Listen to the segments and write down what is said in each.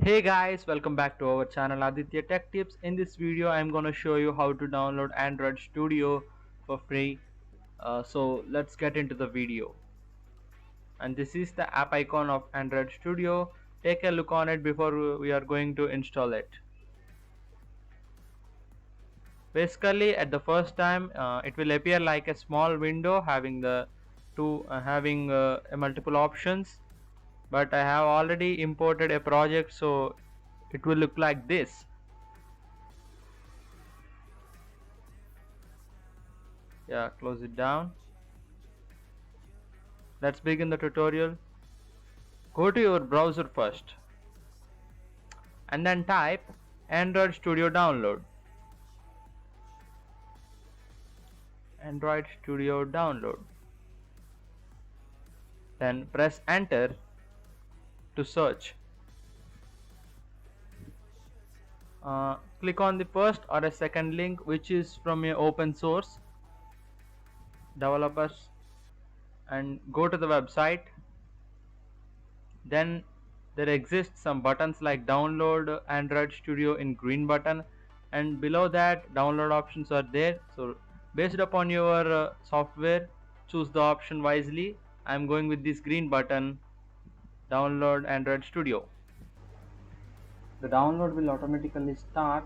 Hey guys, welcome back to our channel Aditya Tech Tips. In this video, I'm gonna show you how to download Android Studio for free. So let's get into the video. And this is the app icon of Android Studio. Take a look on it before we are going to install it. Basically, at the first time, it will appear like a small window having the having multiple options. But I have already imported a project, so it will look like this. Yeah, close it down. Let's begin the tutorial. Go to your browser first and then type Android Studio download. Android Studio download. Then press enter to search. Click on the first or a second link which is from a open source developers and go to the website. Then there exists some buttons like download Android Studio in green button, and below that download options are there. So based upon your software, choose the option wisely. I'm going with this green button, download Android Studio. The download will automatically start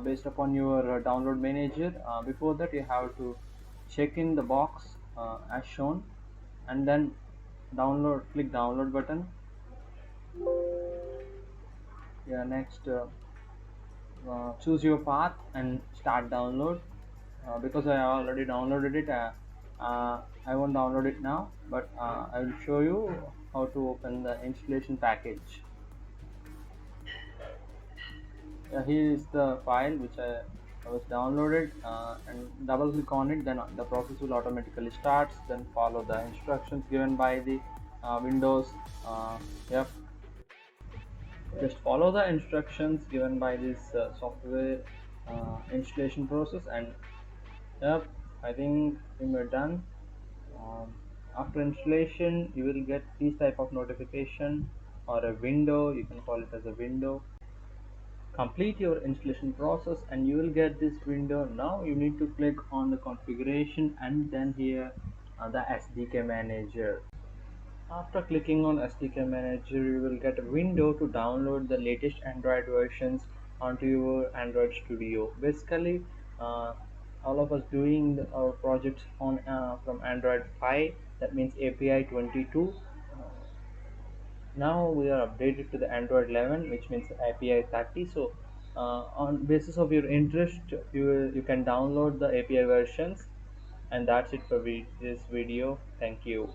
based upon your download manager. Before that, you have to check in the box as shown, and then click download button. Yeah, next choose your path and start download. Because I already downloaded it, I won't download it now, but I will show you how to open the installation package. Here is the file which I was downloaded, and double click on it, then the process will automatically start. Then follow the instructions given by the Windows. Yep, just follow the instructions given by this software installation process, and yep, I think we're done. um, After installation you will get this type of notification or a window, you can call it as a window. Complete your installation process and you will get this window. Now you need to click on the configuration and then here the SDK manager. After clicking on SDK Manager, you will get a window to download the latest Android versions onto your Android Studio. Basically, uh, all of us doing our projects on from Android 5, that means API 22. Now we are updated to the Android 11, which means API 30. So, on basis of your interest, you can download the API versions, and that's it for this video. Thank you.